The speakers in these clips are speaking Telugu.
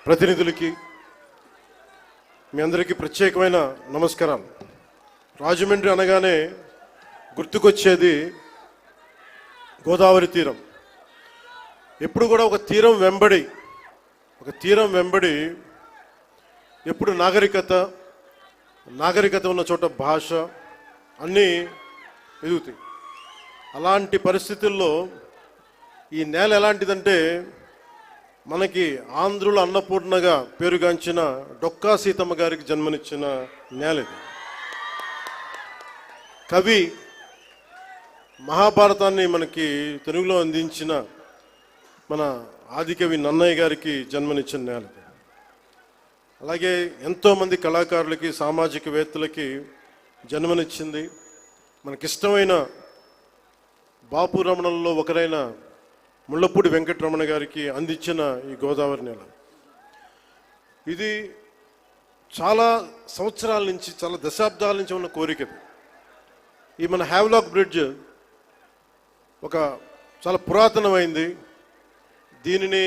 ప్రతినిధులకి మీ అందరికీ ప్రత్యేకమైన నమస్కారం. రాజమండ్రి అనగానే గుర్తుకొచ్చేది గోదావరి తీరం. ఎప్పుడు కూడా ఒక తీరం వెంబడి ఎప్పుడు నాగరికత ఉన్న చోట భాష అన్నీ ఎదుగుతాయి. అలాంటి పరిస్థితుల్లో ఈ నేల ఎలాంటిదంటే మనకి ఆంధ్రుల అన్నపూర్ణగా పేరుగాంచిన డొక్కా సీతమ్మ గారికి జన్మనిచ్చిన నేల ఇది. కవి మహాభారతాన్ని మనకి తెలుగులో అందించిన మన ఆదికవి నన్నయ్య గారికి జన్మనిచ్చిన నేల ఇది. అలాగే ఎంతోమంది కళాకారులకి సామాజికవేత్తలకి జన్మనిచ్చింది. మనకిష్టమైన బాపు రమణంలో ఒకరైన ముళ్ళపూడి వెంకటరమణ గారికి అందించిన ఈ గోదావరి నేల ఇది చాలా సంవత్సరాల నుంచి, చాలా దశాబ్దాల నుంచి ఉన్న కోరిక. ఈ మన హ్యావ్లాక్ బ్రిడ్జ్ ఒక చాలా పురాతనమైంది. దీనిని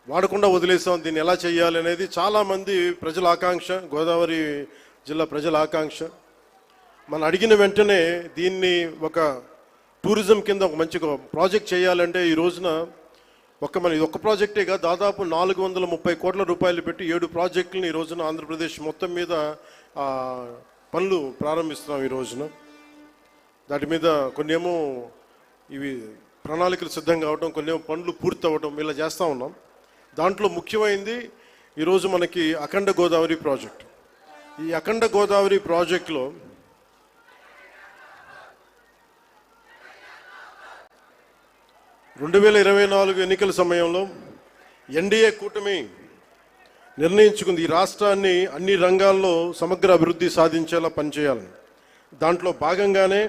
వాడకుండా వదిలేసాం. దీన్ని ఎలా చేయాలి అనేది చాలామంది ప్రజల ఆకాంక్ష, గోదావరి జిల్లా ప్రజల ఆకాంక్ష. మనం అడిగిన వెంటనే దీన్ని ఒక టూరిజం కింద ఒక మంచి ప్రాజెక్ట్ చేయాలంటే ఈ రోజున ఇది ఒక్క ప్రాజెక్టే కాదు, దాదాపు 430 కోట్ల రూపాయలు పెట్టి 7 ప్రాజెక్టులను ఈ రోజున ఆంధ్రప్రదేశ్ మొత్తం మీద పనులు ప్రారంభిస్తున్నాం. ఈ రోజున దాటి మీద కొన్నేమో ఇవి ప్రణాళికలు సిద్ధం కావడం, కొన్నేమో పనులు పూర్తి అవ్వడం, ఇలా చేస్తూ ఉన్నాం. దాంట్లో ముఖ్యమైనది ఈరోజు మనకి అఖండ గోదావరి ప్రాజెక్ట్. ఈ అఖండ గోదావరి ప్రాజెక్టులో 2024 ఎన్నికల సమయంలో ఎన్డీఏ కూటమి నిర్ణయించుకుంది ఈ రాష్ట్రాన్ని అన్ని రంగాల్లో సమగ్ర అభివృద్ధి సాధించేలా పనిచేయాలని. దాంట్లో భాగంగానే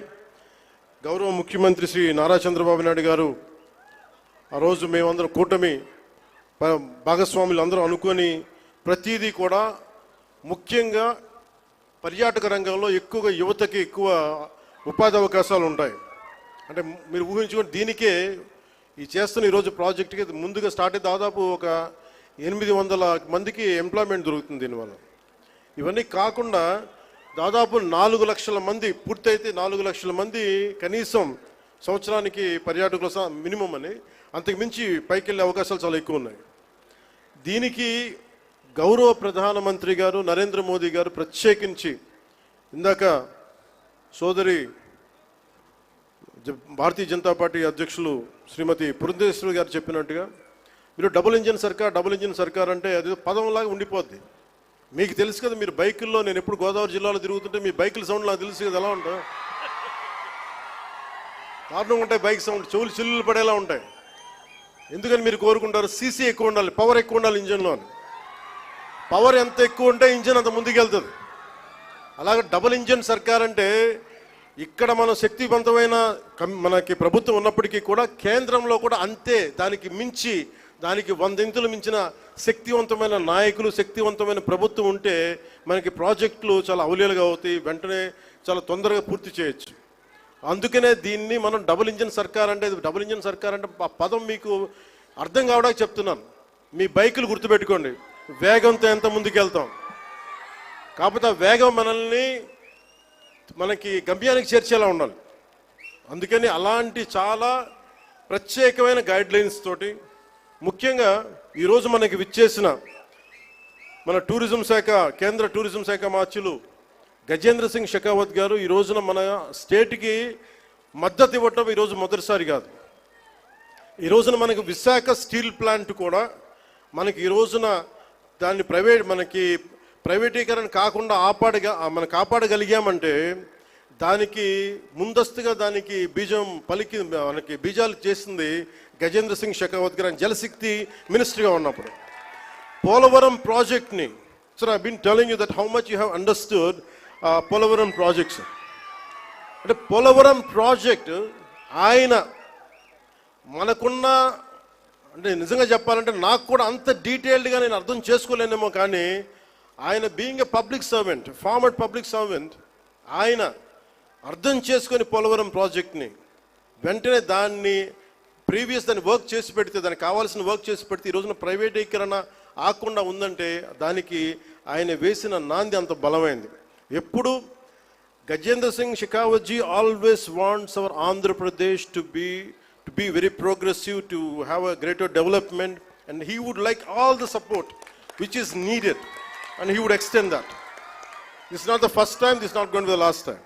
గౌరవ ముఖ్యమంత్రి శ్రీ నారా చంద్రబాబు నాయుడు గారు ఆ రోజు మేమందరం కూటమి భాగస్వాములు అందరూ అనుకొని ప్రతిదీ కూడా ముఖ్యంగా పర్యాటక రంగంలో ఎక్కువగా యువతకి ఎక్కువ ఉపాధి అవకాశాలు ఉంటాయి. అంటే మీరు ఊహించుకొని దీనికే ఈ చేస్తున్న ఈరోజు ప్రాజెక్టుకి ముందుగా స్టార్ట్ అయితే దాదాపు ఒక 800 మందికి ఎంప్లాయ్మెంట్ దొరుకుతుంది దీనివల్ల. ఇవన్నీ కాకుండా దాదాపు 4 లక్షల మంది, పూర్తయితే 4 లక్షల మంది కనీసం సంవత్సరానికి పర్యాటకుల మినిమం అని, అంతకుమించి పైకి వెళ్ళే అవకాశాలు చాలా ఎక్కువ ఉన్నాయి. దీనికి గౌరవ ప్రధానమంత్రి గారు నరేంద్ర మోదీ గారు ప్రత్యేకించి ఇందాక సోదరి భారతీయ జనతా పార్టీ అధ్యక్షులు శ్రీమతి పురంధేశ్వరి గారు చెప్పినట్టుగా మీరు డబుల్ ఇంజిన్ సర్కార్ అంటే అది పదంలాగా ఉండిపోద్ది. మీకు తెలుసు కదా, మీరు బైకుల్లో, నేను ఎప్పుడు గోదావరి జిల్లాలో తిరుగుతుంటే మీ బైకుల సౌండ్ నాకు తెలుసు కదా ఎలా ఉంటాయి, దారుణంగా ఉంటాయి. బైక్ సౌండ్ చెవులు చిల్లులు పడేలా ఉంటాయి. ఎందుకని మీరు కోరుకుంటారు సీసీ ఎక్కువ ఉండాలి, పవర్ ఎక్కువ ఉండాలి ఇంజన్లో. పవర్ ఎంత ఎక్కువ ఉంటే ఇంజన్ అంత ముందుకెళ్తుంది. అలాగే డబుల్ ఇంజిన్ సర్కార్ అంటే ఇక్కడ మనం శక్తివంతమైన మనకి ప్రభుత్వం ఉన్నప్పటికీ కూడా కేంద్రంలో కూడా అంతే, దానికి 100 ఇంతులు మించిన శక్తివంతమైన నాయకులు, శక్తివంతమైన ప్రభుత్వం ఉంటే మనకి ప్రాజెక్టులు చాలా అవలీలుగా అవుతాయి, వెంటనే చాలా తొందరగా పూర్తి చేయొచ్చు. అందుకనే దీన్ని మనం డబుల్ ఇంజిన్ సర్కార్ అంటే ఆ పదం మీకు అర్థం కావడానికి చెప్తున్నాను. మీ బైకులు గుర్తుపెట్టుకోండి, వేగంతో ఎంత ముందుకు వెళ్తాం, కాకపోతే ఆ వేగం మనకి గమ్యానికి చేర్చేలా ఉండాలి. అందుకని అలాంటి చాలా ప్రత్యేకమైన గైడ్లైన్స్ తోటి ముఖ్యంగా ఈరోజు మనకి విచ్చేసిన మన కేంద్ర టూరిజం శాఖ మార్చులు గజేంద్ర సింగ్ షెకావత్ గారు ఈ రోజున మన స్టేట్కి మద్దతు ఇవ్వటం ఈరోజు మొదటిసారి కాదు. ఈ రోజున మనకి విశాఖ స్టీల్ ప్లాంట్ కూడా మనకి ఈ రోజున దాన్ని ప్రైవేటీకరణ కాకుండా కాపాడగలిగామంటే దానికి ముందస్తుగా దానికి మనకి బీజాలు చేసింది గజేంద్ర సింగ్ షెకావత్ గారు జలశక్తి మినిస్టర్గా ఉన్నప్పుడు. పోలవరం ప్రాజెక్ట్ని, sir I been telling you that how much you have understood Polavaram projects. అంటే పోలవరం ప్రాజెక్ట్ ఆయన మనకున్న, అంటే నిజంగా చెప్పాలంటే నాకు కూడా అంత డీటెయిల్డ్గా నేను అర్థం చేసుకోలేనేమో, కానీ ఆయన being a public servant, former public servant, ఆయన అర్థం చేసుకొని పోలవరం ప్రాజెక్ట్ని వెంటనే దాన్ని ప్రీవియస్ దాన్ని వర్క్ చేసి పెడితే, దానికి కావాల్సిన వర్క్ చేసి పెడితే ఈ రోజున ప్రైవేటీకరణ ఆకుండా ఉందంటే దానికి ఆయన వేసిన నాంది అంత బలమైంది. ఎప్పుడు Gajendra Singh Shekhawat ji always wants our Andhra Pradesh to be very progressive, to have a greater development, and he would like all the support which is needed, and he would extend that. This is not the first time, this is not going to be the last time.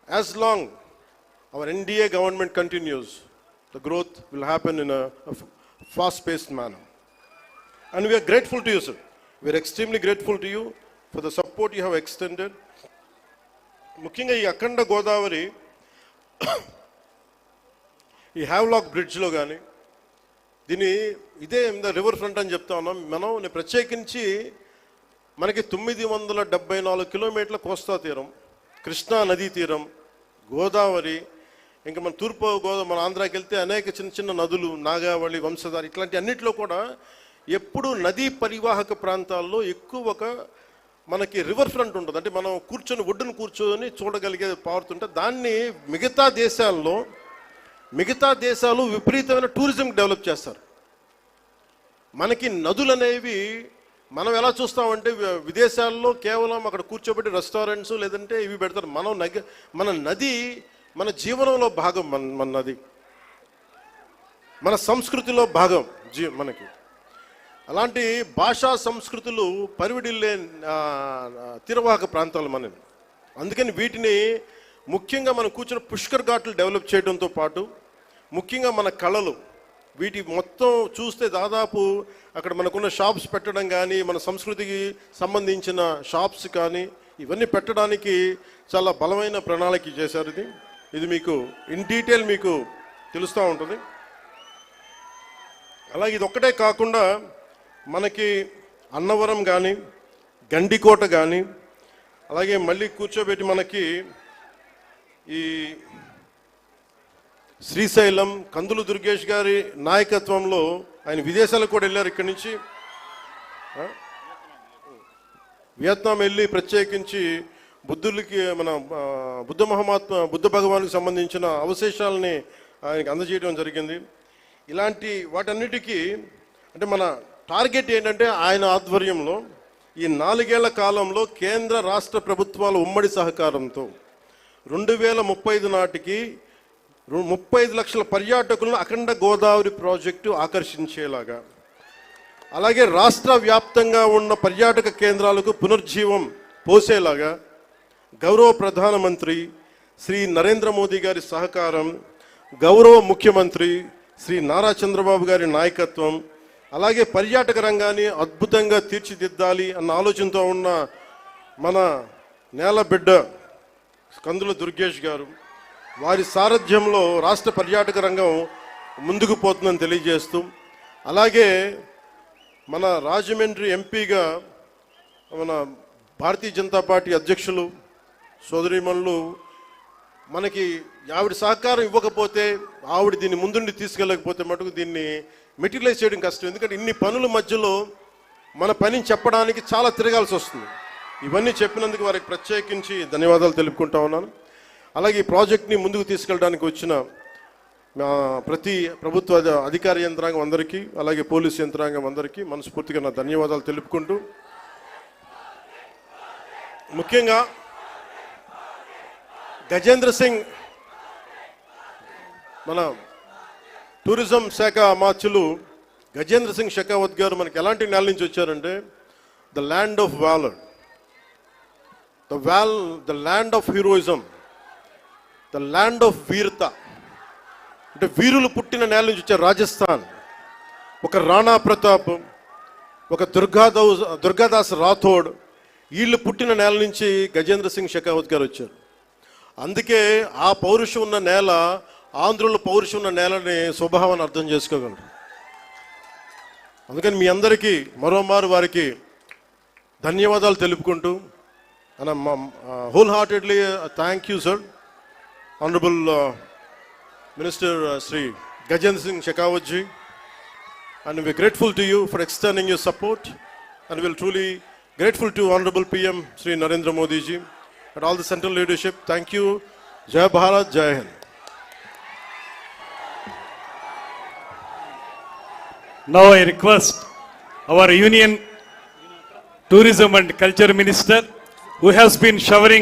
As long our NDA government continues, the growth will happen in a fast-paced manner. And we are grateful to you, sir. We are extremely grateful to you for the support you have extended. ముఖ్యంగా ఈ అఖండ గోదావరి ఈ హ్యావ్లాక్ బ్రిడ్జ్లో కానీ దీన్ని ఇదే రివర్ ఫ్రంట్ అని చెప్తా ఉన్నాం మనం. ప్రత్యేకించి మనకి 974 కిలోమీటర్ల కోస్తా తీరం, కృష్ణా నదీ తీరం, గోదావరి, ఇంకా మన తూర్పు గోదావరి, మన ఆంధ్రాకి వెళ్తే అనేక చిన్న చిన్న నదులు, నాగావళి, వంశధార, ఇట్లాంటి అన్నింటిలో కూడా ఎప్పుడు నదీ పరివాహక ప్రాంతాల్లో ఎక్కువ మనకి రివర్ ఫ్రంట్ ఉంటుంది. అంటే మనం ఒడ్డును కూర్చొని చూడగలిగే పారుతుంటే దాన్ని మిగతా దేశాలు విపరీతమైన టూరిజం డెవలప్ చేస్తారు. మనకి నదులు అనేవి మనం ఎలా చూస్తామంటే విదేశాల్లో కేవలం అక్కడ కూర్చోబెట్టి రెస్టారెంట్స్ లేదంటే ఇవి పెడతారు. మన నది మన జీవనంలో భాగం. మన నది మన సంస్కృతిలో భాగం మనకి. అలాంటి భాషా సంస్కృతులు పరివిడిల్లే తీరవాహక ప్రాంతాలు మనవి. అందుకని వీటిని ముఖ్యంగా మనం కూర్చున్న పుష్కర్ ఘాట్లు డెవలప్ చేయడంతో పాటు ముఖ్యంగా మన కళలు వీటి మొత్తం చూస్తే దాదాపు అక్కడ మనకున్న షాప్స్ పెట్టడం కానీ, మన సంస్కృతికి సంబంధించిన షాప్స్ కానీ ఇవన్నీ పెట్టడానికి చాలా బలమైన ప్రణాళిక చేశారు. ఇది మీకు ఇన్ డీటెయిల్ మీకు తెలుస్తూ ఉంటుంది. అలాగే ఇది ఒక్కటే కాకుండా మనకి అన్నవరం కానీ, గండికోట కానీ, అలాగే మళ్ళీ కూర్చోబెట్టి మనకి ఈ శ్రీశైలం కందులు దుర్గేష్ గారి నాయకత్వంలో ఆయన విదేశాలకు కూడా వెళ్ళారు. ఇక్కడి నుంచి వియత్నాం వెళ్ళి ప్రత్యేకించి బుద్ధులకి మన బుద్ధ భగవానికి సంబంధించిన అవశేషాలని ఆయనకి అందజేయడం జరిగింది. ఇలాంటి వాటన్నిటికీ అంటే మన టార్గెట్ ఏంటంటే ఆయన ఆధ్వర్యంలో ఈ 4 ఏళ్ల కాలంలో కేంద్ర రాష్ట్ర ప్రభుత్వాల ఉమ్మడి సహకారంతో 2035 నాటికి 35 లక్షల పర్యాటకులను అఖండ గోదావరి ప్రాజెక్టు ఆకర్షించేలాగా, అలాగే రాష్ట్ర వ్యాప్తంగా ఉన్న పర్యాటక కేంద్రాలకు పునర్జీవం పోసేలాగా గౌరవ ప్రధానమంత్రి శ్రీ నరేంద్ర మోదీ గారి సహకారం, గౌరవ ముఖ్యమంత్రి శ్రీ నారా చంద్రబాబు గారి నాయకత్వం, అలాగే పర్యాటక రంగాన్ని అద్భుతంగా తీర్చిదిద్దాలి అన్న ఆలోచనతో ఉన్న మన నేలబిడ్డ కందుల దుర్గేష్ గారు, వారి సారథ్యంలో రాష్ట్ర పర్యాటక రంగం ముందుకు పోతుందని తెలియజేస్తూ, అలాగే మన రాజమండ్రి ఎంపీగా మన భారతీయ జనతా పార్టీ అధ్యక్షులు సోదరీమణులు మనకి ఆవిడ సహకారం ఇవ్వకపోతే, ఆవిడ దీన్ని ముందుండి తీసుకెళ్ళకపోతే మటుకు దీన్ని మెటీరియలైజ్ చేయడం కష్టం. ఎందుకంటే ఇన్ని పనుల మధ్యలో మన పనిని చెప్పడానికి చాలా తిరగాల్సి వస్తుంది. ఇవన్నీ చెప్పినందుకు వారికి ప్రత్యేకించి ధన్యవాదాలు తెలుపుకుంటా ఉన్నాను. అలాగే ఈ ప్రాజెక్ట్ని ముందుకు తీసుకెళ్ళడానికి వచ్చిన ప్రతి ప్రభుత్వ అధికార యంత్రాంగం అందరికీ, అలాగే పోలీసు యంత్రాంగం అందరికీ మనస్ఫూర్తిగా నా ధన్యవాదాలు తెలుపుకుంటూ, ముఖ్యంగా గజేంద్ర సింగ్ మన టూరిజం శాఖ అమాత్యులు గజేంద్ర సింగ్ షెకావత్ గారు మనకి ఎలాంటి నేల నుంచి వచ్చారంటే the land of valour, the land of heroism, the land of వీరత, అంటే వీరులు పుట్టిన నేల నుంచి వచ్చారు. రాజస్థాన్ ఒక రాణా ప్రతాప్, ఒక దుర్గాదాస్ రాథోడ్, వీళ్ళు పుట్టిన నేల నుంచి గజేంద్ర సింగ్ షెకావత్ గారు వచ్చారు. అందుకే ఆ పౌరుషం ఉన్న నేల, ఆంధ్రుల పౌరుషం ఉన్న నేలని స్వభావాన్ని అర్థం చేసుకోగలరు. అందుకని మీ అందరికీ మరోమారు వారికి ధన్యవాదాలు తెలుపుకుంటూ, wholeheartedly thank you sir, honourable minister Shri Gajendra Singh Shekhawat ji, and we're grateful to you for extending your support, and we're truly grateful to Honorable PM Sri Narendra Modi ji and all the central leadership. Thank you. Jai Bharat, Jai Hind. Now I request our Union Tourism and Culture Minister, who has been showering